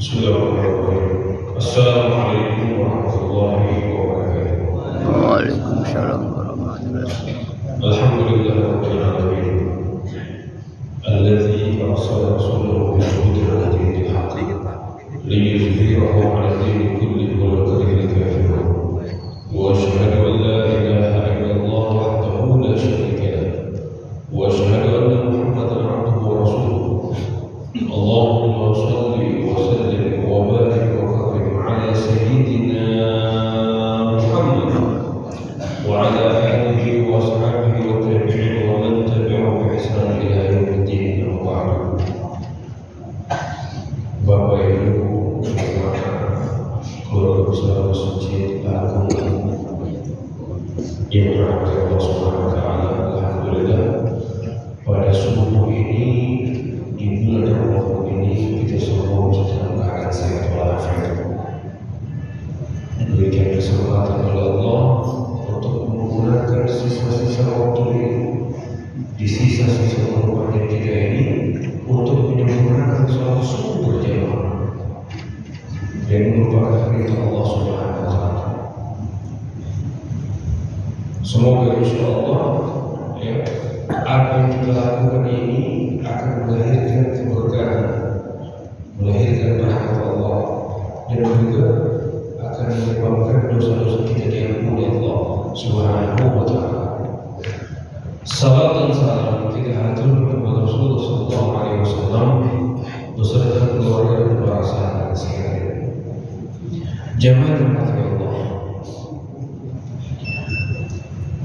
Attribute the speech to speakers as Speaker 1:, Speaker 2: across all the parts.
Speaker 1: Bismillahirrahmanirrahim. Assalamualaikum warahmatullahi wabarakatuh.
Speaker 2: Waalaikumsalam warahmatullahi wabarakatuh.
Speaker 1: Alhamdulillah rabbil alamin. Alladzi arsala rasulahu bil huda wa dinil haqq liyuzhirahu 'ala dini kullihi wa law karihal kafirun. Wa asyhadu an la ilaha illallah wahdahu la syarika lahu. Wa asyhadu anna Muhammadan 'abduhu wa rasuluh. Allahumma shalli wa sallim wa barik wa karim 'ala sayyidina Muhammad wa 'ala alihi wa sahbihi wa tabi'in wa man tabi'ahum bi ihsan ila yaumiddin. Bapak Ibu, keluarga besar Masjid Agung yang dirahmati Allah Subhanahu wa taala, alhamdulillah pada subuh ini di bulan Ramadan ini kita semua dalam keadaan sehat walafiat. Diberikan kesempatan oleh Allah untuk menggunakan sisa-sisa waktu ini di sisa-sisa Ramadan kita ini untuk menyempurnakan sholat subuh berjamaah dan merupakan perintah Allah Subhanahu wa taala. Semoga insyaallah apa yang kita lakukan ini akan melahirkan keberkahan, melahirkan rahmat Allah, dan juga akan menyebabkan dosa-dosa kita diampuni Allah Subhanahu wa taala. Salam dan salam kita haturkan kepada Rasulullah sallallahu alaihi wasallam beserta keluarga dan para sahabat sekalian. Jamaah rahmat Allah.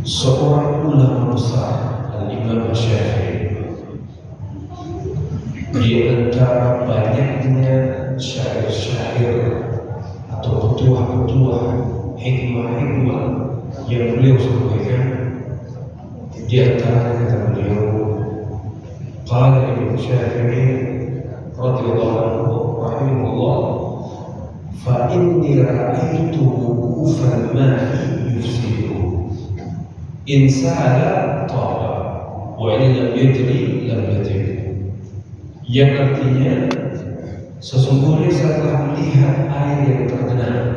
Speaker 1: Seorang ulama besar, Al-Imam Syafi'i, di antara banyaknya syair-syair atau petuah-petuah, hikmah-hikmah yang beliau sampaikan, di antaranya kata beliau, qala Imam Syafi'i radhiyallahu anhu rahimahullah, fa inni ra'aitu wuqufal ma'i yufsidu in sa'ala taba wa in lam yajri lam yajri. Yang artinya, sesungguhnya saya telah melihat air yang tergenang,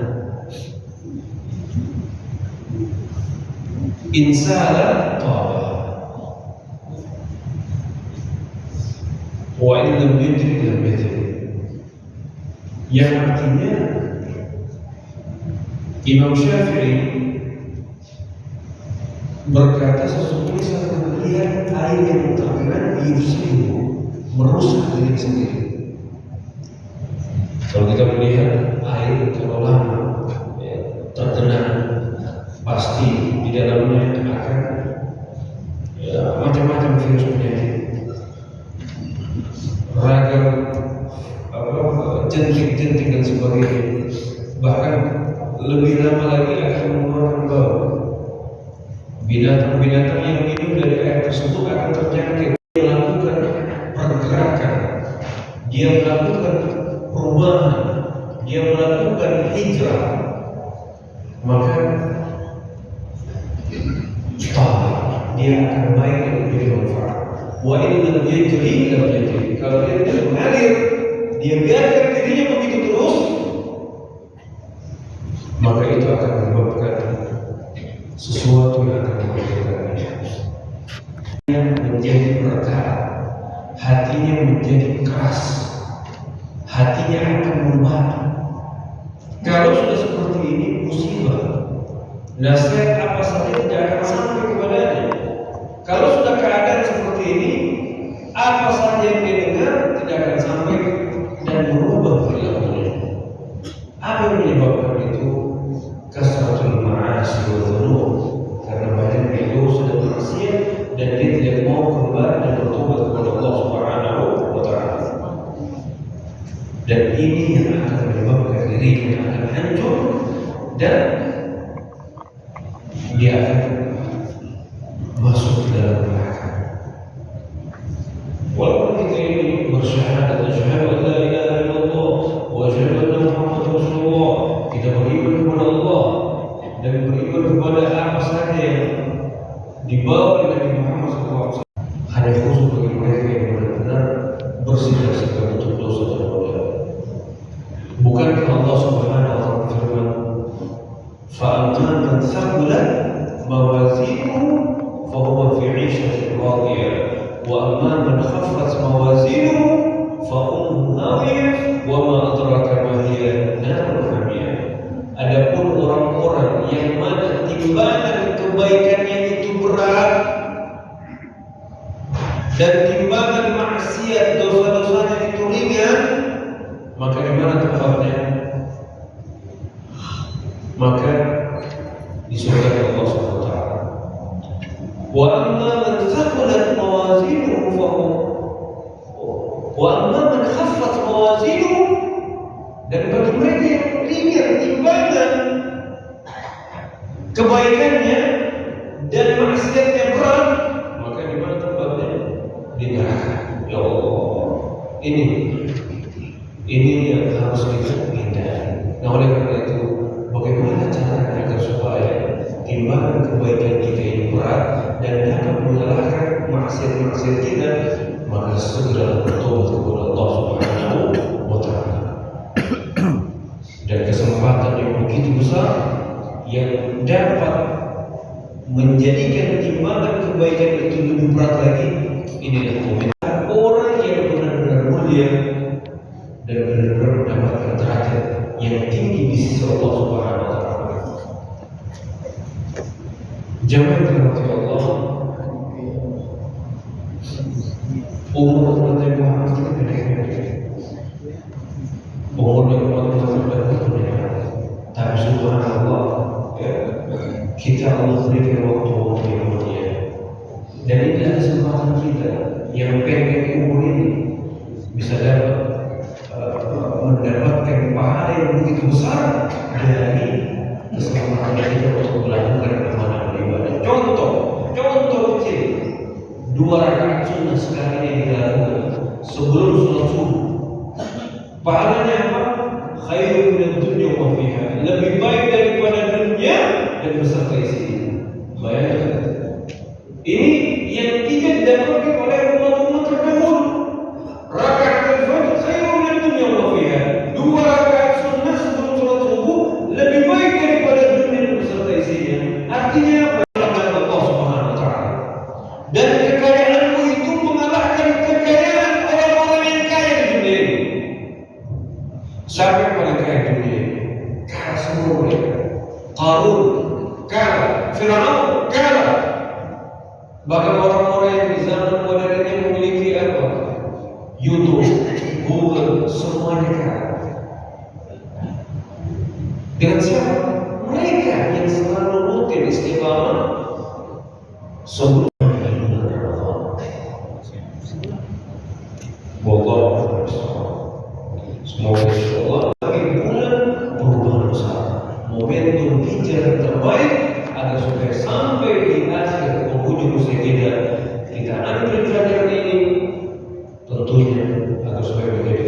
Speaker 1: in sa'ala taba wa in lam yajri lam yajri. Yang artinya, Imam Syafi'i berkata sesungguhnya saya telah melihat air yang tergenang yufsidu, merusak diri sendiri. Kalau kita melihat air kalau lama tergenang, pasti di dalamnya akan macam-macam virus penyakit, ragam jentik-jentik dan sebagainya. Bahkan lebih lama lagi akan mengeluarkan bau. Binatang-binatang yang minum dari air tersebut akan terjangkit. Dia melakukan pergerakan, dia melakukan perubahan, dia melakukan hijrah, maka dia akan baik dan lebih bermanfaat. Wa in lam yajri lam yajri. Kalau dia tidak mengalir, dia biarkan dirinya begitu terus, maka itu akan menyebabkan sesuatu yang akan membahayakannya. Menjadi perkara, hatinya menjadi keras, hatinya akan membatu. Kalau sudah seperti ini, musibah, nasihat apa saja tidak akan sampai kepadanya. Kalau sudah keadaan seperti ini, apa saja yang dia dengar tidak akan sampai dan merubah perilakunya. Apa yang menyebabkan itu? Kasratul ma'asi wa dzunub, karena banyaknya dosa dan maksiat dan dia tidak mau kembali dan bertobat kepada Allah Subhanahu wa taala. Dan ini yang akan menyebabkan dirinya akan hancur dan dia akan masuk ke dalam neraka. Walaupun kita ini bersyahadat, asyhadu an la ilaha illallah wa asyhadu anna Muhammadar Rasulullah, kita beriman kepada Allah dan beriman kepada apa saja yang dibawa oleh Nabi Muhammad SAW, hanya khusus bagi mereka yang benar-benar bersih dari segala bentuk dosa dan man thaqulat mawazinuhu fahuwa fi 'ishatin radiyah wa amma man khaffat mawazinuhu fa ummuhu hawiyah wa ma adraka ma hiya narun hamiyah. Adapun orang-orang yang mana timbangan kebaikannya itu berat dan timbangan maksiat dosa-dosanya itu ringan, maka di mana tempatnya? Maka di surga Allah Subhanahu wa taala. Wa amma man thaqulat mawazinuhu wa amma man khaffat mawazinuhu, dan bagi mereka yang ringan timbangan kebaikannya dan maksiatnya berat, maka di mana tempatnya? Di neraka. Ya Allah, ini yang harus kita hindari. Nah, oleh karena itu, bagaimana caranya agar supaya timbangan kebaikan kita ini berat dan dapat mengalahkan maksiat-maksiat kita? Maka segera bertobat kepada Allah Subhanahu wa taala. Dan kesempatan yang begitu besar yang dapat menjadikan timbangan kebaikan itu lebih berat lagi, inilah komentar orang yang benar-benar mulia dan benar-benar mendapatkan derajat yang tinggi di sisi Allah Subhanahu wa taala. Jamaah dirahmati Allah, umur Nabi Muhammad itu beda-beda. Umur Nabi Muhammad itu beda-beda. Tapi subhanallah, ya, kita Allah berikan waktu-waktu yang mulia. Dan inilah kesempatan kita yang pendek umur ini bisa dapat mendapatkan pahala yang begitu besar dari kesempatan kita untuk melakukan amalan ibadah. Contoh kecil, 2 rakaat sunnah sekali yang kita lakukan sebelum sholat subuh. Pahalanya apa? Khairun min dunya wa fiha, lebih baik daripada dunia dan beserta isinya. Bayangkan, ini yang tidak didapatkan oleh umat-umat terdahulu. Rakaat al-fajr khairun min dunya wa fiha, 2 rakaat sunnah sebelum sholat subuh lebih baik daripada dunia dan beserta isinya. Artinya apa? Allah Subhanahu wa taala. Dan kekayaanmu itu mengalahkan kekayaan orang-orang yang kaya di dunia ini. Siapa yang paling kaya di dunia ini? Kaya semua mereka. Qarun kaya, Fir'aun kaya. Bahkan orang-orang yang di zaman modern yang memiliki apa? YouTube, Google, semuanya kaya. Dengan siapa? Mereka yang selalu rutin istiqamah sebelum Wallahu semoga insyaallah bagi bulan perubahan besar, momentum hijrah terbaik agar supaya sampai di akhir penghujung usia kita ambil pelajaran ini, tentunya agar supaya menjadi